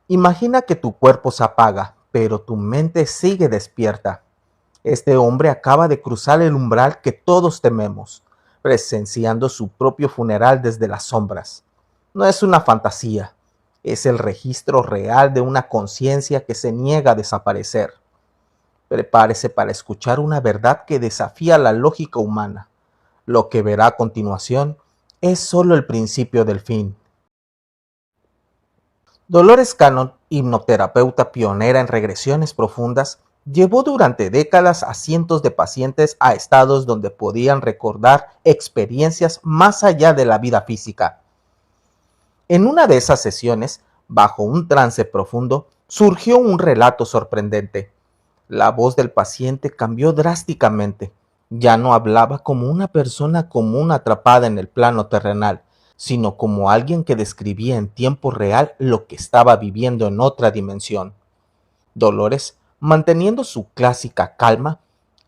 Imagina que tu cuerpo se apaga, pero tu mente sigue despierta. Este hombre acaba de cruzar el umbral que todos tememos, presenciando su propio funeral desde las sombras. No es una fantasía, es el registro real de una conciencia que se niega a desaparecer. Prepárese para escuchar una verdad que desafía la lógica humana. Lo que verá a continuación es solo el principio del fin. Dolores Cannon, hipnoterapeuta pionera en regresiones profundas, llevó durante décadas a cientos de pacientes a estados donde podían recordar experiencias más allá de la vida física. En una de esas sesiones, bajo un trance profundo, surgió un relato sorprendente. La voz del paciente cambió drásticamente. Ya no hablaba como una persona común atrapada en el plano terrenal, sino como alguien que describía en tiempo real lo que estaba viviendo en otra dimensión. Dolores, manteniendo su clásica calma,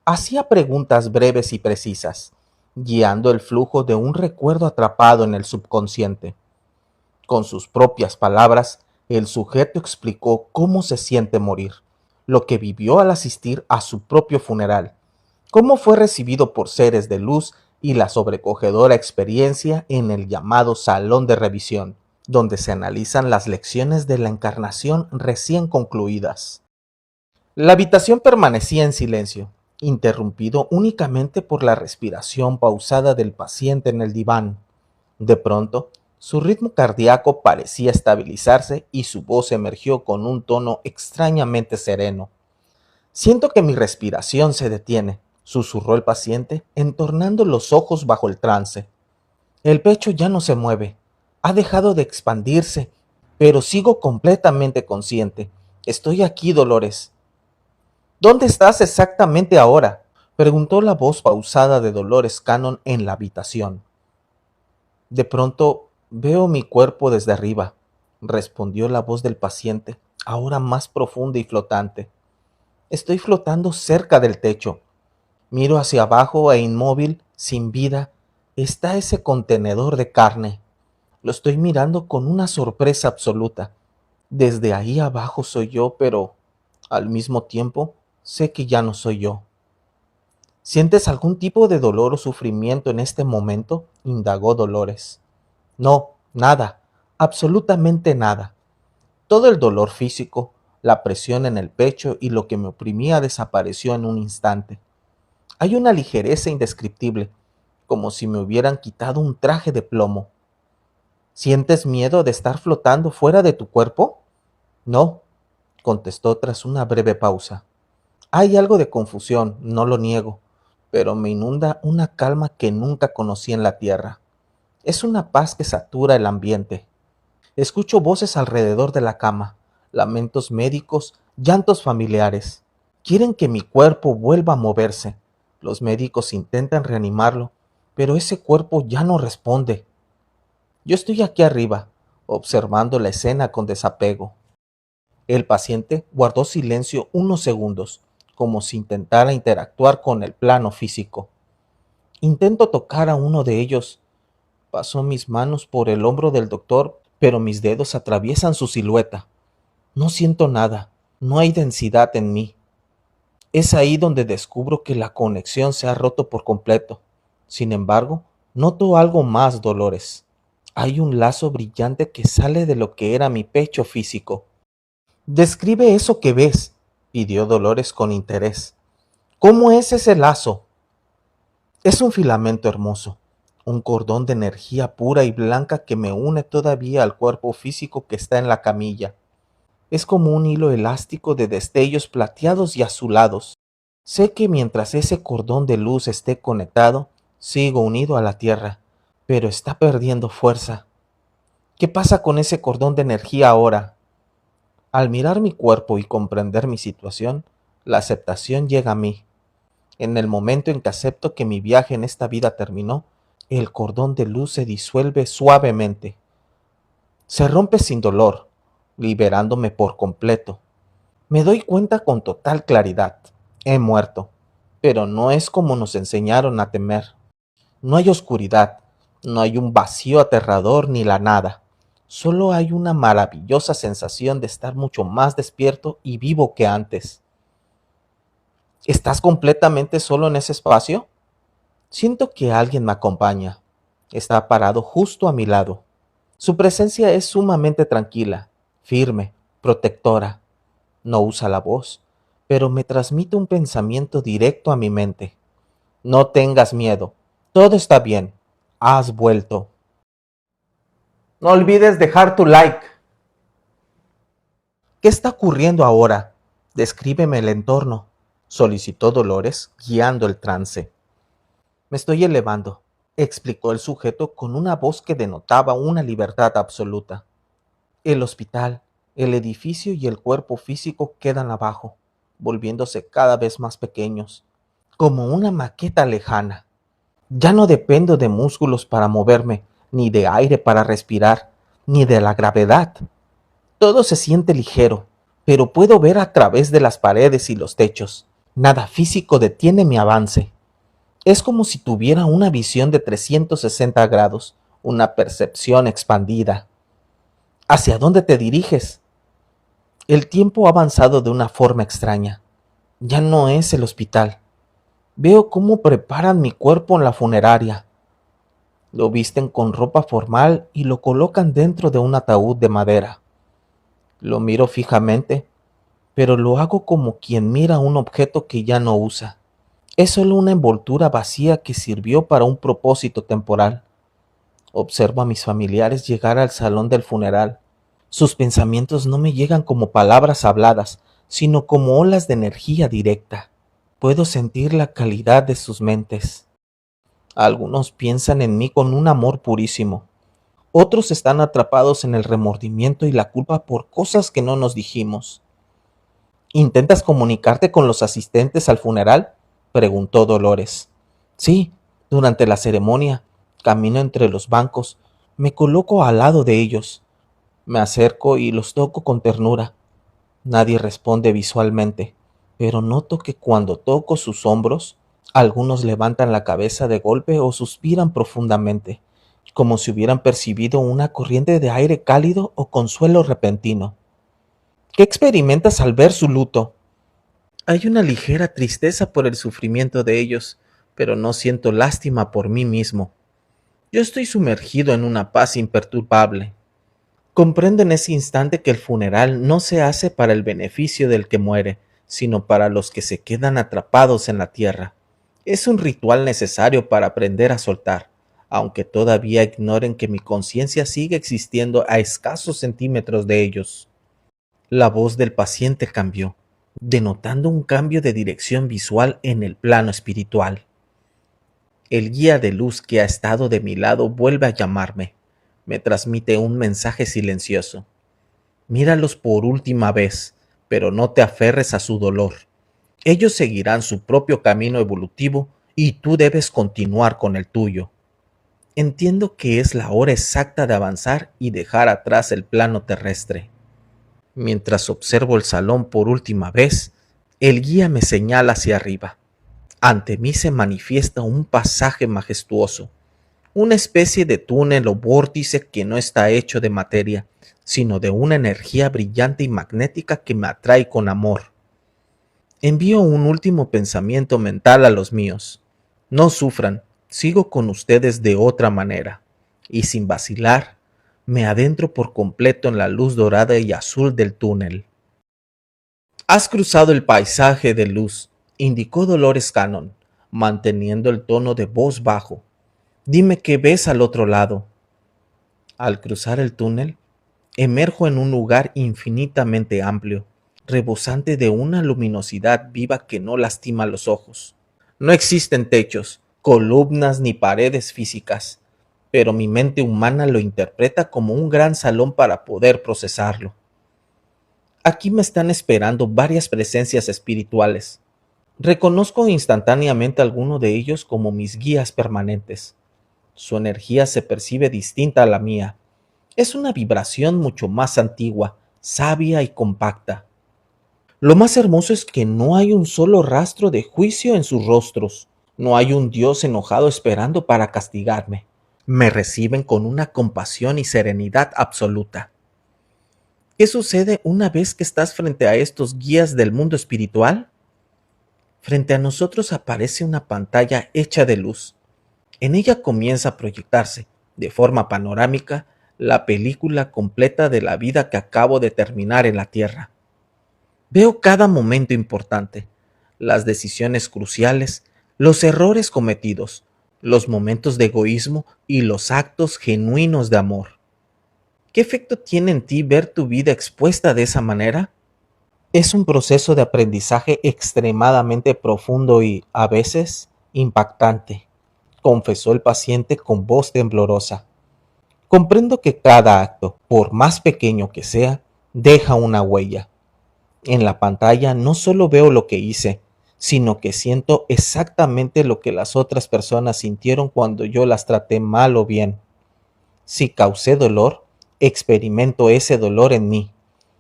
hacía preguntas breves y precisas, guiando el flujo de un recuerdo atrapado en el subconsciente. Con sus propias palabras, el sujeto explicó cómo se siente morir, lo que vivió al asistir a su propio funeral, cómo fue recibido por seres de luz y la sobrecogedora experiencia en el llamado salón de revisión, donde se analizan las lecciones de la encarnación recién concluidas. La habitación permanecía en silencio, interrumpido únicamente por la respiración pausada del paciente en el diván. De pronto, su ritmo cardíaco parecía estabilizarse y su voz emergió con un tono extrañamente sereno. Siento que mi respiración se detiene, susurró el paciente, entornando los ojos bajo el trance. El pecho ya no se mueve, ha dejado de expandirse, pero sigo completamente consciente. Estoy aquí, Dolores. ¿Dónde estás exactamente ahora? Preguntó la voz pausada de Dolores Cannon en la habitación. De pronto veo mi cuerpo desde arriba, respondió la voz del paciente, ahora más profunda y flotante. Estoy flotando cerca del techo. Miro hacia abajo e inmóvil, sin vida, está ese contenedor de carne. Lo estoy mirando con una sorpresa absoluta. Desde ahí abajo soy yo, pero al mismo tiempo sé que ya no soy yo. ¿Sientes algún tipo de dolor o sufrimiento en este momento? Indagó Dolores. No, nada, absolutamente nada. Todo el dolor físico, la presión en el pecho y lo que me oprimía desapareció en un instante. Hay una ligereza indescriptible, como si me hubieran quitado un traje de plomo. ¿Sientes miedo de estar flotando fuera de tu cuerpo? No, contestó tras una breve pausa. Hay algo de confusión, no lo niego, pero me inunda una calma que nunca conocí en la tierra. Es una paz que satura el ambiente. Escucho voces alrededor de la cama, lamentos médicos, llantos familiares. Quieren que mi cuerpo vuelva a moverse. Los médicos intentan reanimarlo, pero ese cuerpo ya no responde. Yo estoy aquí arriba, observando la escena con desapego. El paciente guardó silencio unos segundos, como si intentara interactuar con el plano físico. Intento tocar a uno de ellos. Pasó mis manos por el hombro del doctor, pero mis dedos atraviesan su silueta. No siento nada, no hay densidad en mí. Es ahí donde descubro que la conexión se ha roto por completo. Sin embargo, noto algo más, Dolores. Hay un lazo brillante que sale de lo que era mi pecho físico. Describe eso que ves, pidió Dolores con interés. ¿Cómo es ese lazo? Es un filamento hermoso, un cordón de energía pura y blanca que me une todavía al cuerpo físico que está en la camilla. Es como un hilo elástico de destellos plateados y azulados. Sé que mientras ese cordón de luz esté conectado, sigo unido a la tierra, pero está perdiendo fuerza. ¿Qué pasa con ese cordón de energía ahora? Al mirar mi cuerpo y comprender mi situación, la aceptación llega a mí. En el momento en que acepto que mi viaje en esta vida terminó, el cordón de luz se disuelve suavemente. Se rompe sin dolor, liberándome por completo. Me doy cuenta con total claridad. He muerto, pero no es como nos enseñaron a temer. No hay oscuridad, no hay un vacío aterrador ni la nada. Solo hay una maravillosa sensación de estar mucho más despierto y vivo que antes. ¿Estás completamente solo en ese espacio? Siento que alguien me acompaña. Está parado justo a mi lado. Su presencia es sumamente tranquila, firme, protectora. No usa la voz, pero me transmite un pensamiento directo a mi mente. No tengas miedo. Todo está bien. Has vuelto. No olvides dejar tu like. ¿Qué está ocurriendo ahora? Descríbeme el entorno, solicitó Dolores, guiando el trance. Me estoy elevando, explicó el sujeto con una voz que denotaba una libertad absoluta. El hospital, el edificio y el cuerpo físico quedan abajo, volviéndose cada vez más pequeños, como una maqueta lejana. Ya no dependo de músculos para moverme, ni de aire para respirar, ni de la gravedad. Todo se siente ligero, pero puedo ver a través de las paredes y los techos. Nada físico detiene mi avance. Es como si tuviera una visión de 360 grados, una percepción expandida. ¿Hacia dónde te diriges? El tiempo ha avanzado de una forma extraña. Ya no es el hospital. Veo cómo preparan mi cuerpo en la funeraria. Lo visten con ropa formal y lo colocan dentro de un ataúd de madera. Lo miro fijamente, pero lo hago como quien mira un objeto que ya no usa. Es solo una envoltura vacía que sirvió para un propósito temporal. Observo a mis familiares llegar al salón del funeral. Sus pensamientos no me llegan como palabras habladas, sino como olas de energía directa. Puedo sentir la calidad de sus mentes. Algunos piensan en mí con un amor purísimo. Otros están atrapados en el remordimiento y la culpa por cosas que no nos dijimos. ¿Intentas comunicarte con los asistentes al funeral?, preguntó Dolores. Sí, durante la ceremonia, camino entre los bancos, me coloco al lado de ellos. Me acerco y los toco con ternura. Nadie responde visualmente, pero noto que cuando toco sus hombros, algunos levantan la cabeza de golpe o suspiran profundamente, como si hubieran percibido una corriente de aire cálido o consuelo repentino. ¿Qué experimentas al ver su luto? Hay una ligera tristeza por el sufrimiento de ellos, pero no siento lástima por mí mismo. Yo estoy sumergido en una paz imperturbable. Comprendo en ese instante que el funeral no se hace para el beneficio del que muere, sino para los que se quedan atrapados en la tierra. Es un ritual necesario para aprender a soltar, aunque todavía ignoren que mi conciencia sigue existiendo a escasos centímetros de ellos. La voz del paciente cambió, denotando un cambio de dirección visual en el plano espiritual. El guía de luz que ha estado de mi lado vuelve a llamarme. Me transmite un mensaje silencioso. Míralos por última vez, pero no te aferres a su dolor. Ellos seguirán su propio camino evolutivo y tú debes continuar con el tuyo. Entiendo que es la hora exacta de avanzar y dejar atrás el plano terrestre. Mientras observo el salón por última vez, el guía me señala hacia arriba. Ante mí se manifiesta un pasaje majestuoso, una especie de túnel o vórtice que no está hecho de materia, sino de una energía brillante y magnética que me atrae con amor. Envío un último pensamiento mental a los míos. No sufran, sigo con ustedes de otra manera. Y sin vacilar, me adentro por completo en la luz dorada y azul del túnel. Has cruzado el paisaje de luz, indicó Dolores Cannon, manteniendo el tono de voz bajo. Dime qué ves al otro lado. Al cruzar el túnel, emerjo en un lugar infinitamente amplio, rebosante de una luminosidad viva que no lastima los ojos. No existen techos, columnas ni paredes físicas, pero mi mente humana lo interpreta como un gran salón para poder procesarlo. Aquí me están esperando varias presencias espirituales. Reconozco instantáneamente a alguno de ellos como mis guías permanentes. Su energía se percibe distinta a la mía. Es una vibración mucho más antigua, sabia y compacta. Lo más hermoso es que no hay un solo rastro de juicio en sus rostros. No hay un Dios enojado esperando para castigarme. Me reciben con una compasión y serenidad absoluta. ¿Qué sucede una vez que estás frente a estos guías del mundo espiritual? Frente a nosotros aparece una pantalla hecha de luz. En ella comienza a proyectarse, de forma panorámica, la película completa de la vida que acabo de terminar en la Tierra. Veo cada momento importante, las decisiones cruciales, los errores cometidos, los momentos de egoísmo y los actos genuinos de amor. ¿Qué efecto tiene en ti ver tu vida expuesta de esa manera? Es un proceso de aprendizaje extremadamente profundo y, a veces, impactante, confesó el paciente con voz temblorosa. Comprendo que cada acto, por más pequeño que sea, deja una huella. En la pantalla no solo veo lo que hice, sino que siento exactamente lo que las otras personas sintieron cuando yo las traté mal o bien. Si causé dolor, experimento ese dolor en mí.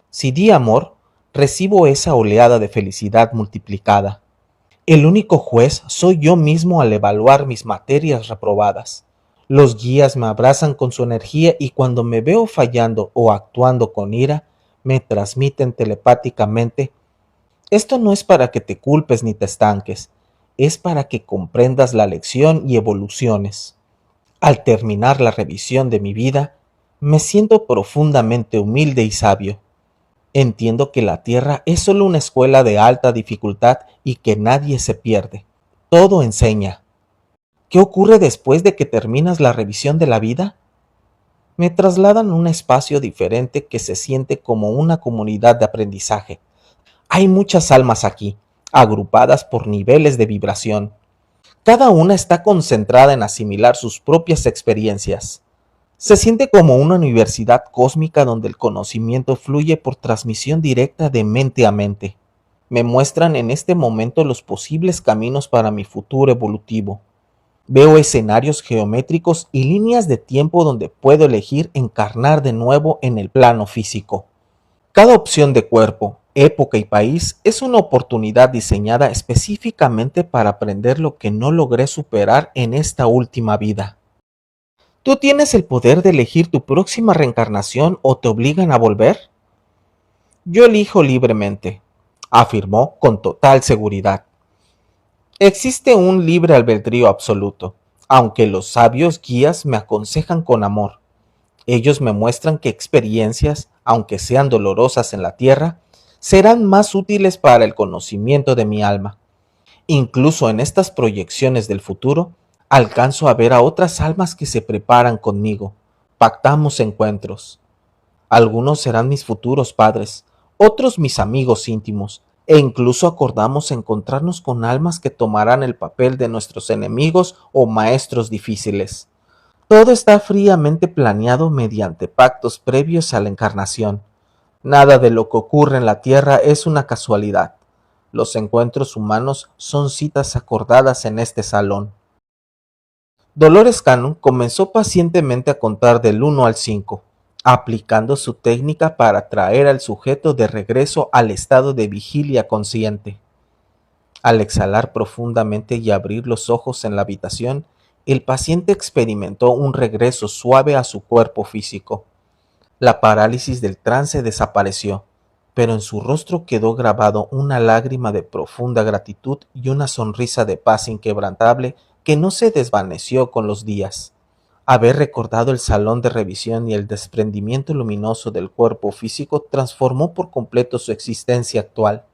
Si di amor, recibo esa oleada de felicidad multiplicada. El único juez soy yo mismo al evaluar mis materias reprobadas. Los guías me abrazan con su energía y cuando me veo fallando o actuando con ira, me transmiten telepáticamente: esto no es para que te culpes ni te estanques, es para que comprendas la lección y evoluciones. Al terminar la revisión de mi vida, me siento profundamente humilde y sabio. Entiendo que la Tierra es solo una escuela de alta dificultad y que nadie se pierde. Todo enseña. ¿Qué ocurre después de que terminas la revisión de la vida? Me trasladan a un espacio diferente que se siente como una comunidad de aprendizaje. Hay muchas almas aquí, agrupadas por niveles de vibración. Cada una está concentrada en asimilar sus propias experiencias. Se siente como una universidad cósmica donde el conocimiento fluye por transmisión directa de mente a mente. Me muestran en este momento los posibles caminos para mi futuro evolutivo. Veo escenarios geométricos y líneas de tiempo donde puedo elegir encarnar de nuevo en el plano físico. Cada opción de cuerpo, época y país es una oportunidad diseñada específicamente para aprender lo que no logré superar en esta última vida. ¿Tú tienes el poder de elegir tu próxima reencarnación o te obligan a volver? Yo elijo libremente, afirmó con total seguridad. Existe un libre albedrío absoluto, aunque los sabios guías me aconsejan con amor. Ellos me muestran que experiencias, aunque sean dolorosas en la tierra, serán más útiles para el conocimiento de mi alma. Incluso en estas proyecciones del futuro, alcanzo a ver a otras almas que se preparan conmigo. Pactamos encuentros. Algunos serán mis futuros padres, otros mis amigos íntimos, e incluso acordamos encontrarnos con almas que tomarán el papel de nuestros enemigos o maestros difíciles. Todo está fríamente planeado mediante pactos previos a la encarnación. Nada de lo que ocurre en la Tierra es una casualidad. Los encuentros humanos son citas acordadas en este salón. Dolores Cannon comenzó pacientemente a contar del 1 al 5, aplicando su técnica para traer al sujeto de regreso al estado de vigilia consciente. Al exhalar profundamente y abrir los ojos en la habitación, el paciente experimentó un regreso suave a su cuerpo físico. La parálisis del trance desapareció, pero en su rostro quedó grabado una lágrima de profunda gratitud y una sonrisa de paz inquebrantable que no se desvaneció con los días. Haber recordado el salón de revisión y el desprendimiento luminoso del cuerpo físico transformó por completo su existencia actual.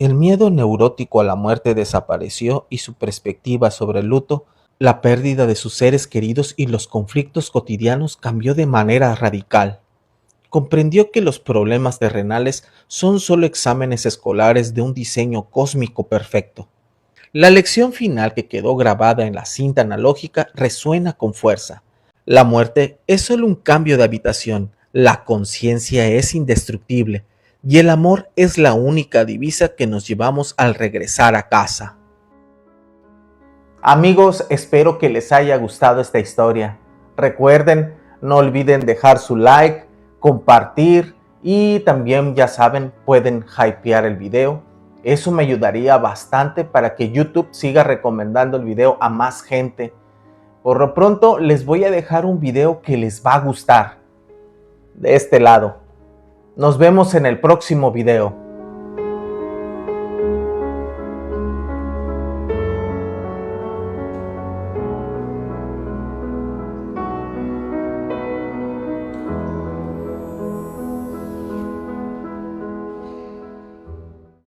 El miedo neurótico a la muerte desapareció y su perspectiva sobre el luto, la pérdida de sus seres queridos y los conflictos cotidianos cambió de manera radical. Comprendió que los problemas terrenales son solo exámenes escolares de un diseño cósmico perfecto. La lección final que quedó grabada en la cinta analógica resuena con fuerza. La muerte es solo un cambio de habitación, la conciencia es indestructible y el amor es la única divisa que nos llevamos al regresar a casa. Amigos, espero que les haya gustado esta historia. Recuerden, no olviden dejar su like, compartir y también, ya saben, pueden hypear el video. Eso me ayudaría bastante para que YouTube siga recomendando el video a más gente, Por lo pronto les voy a dejar un video que les va a gustar. De este lado. Nos vemos en el próximo video.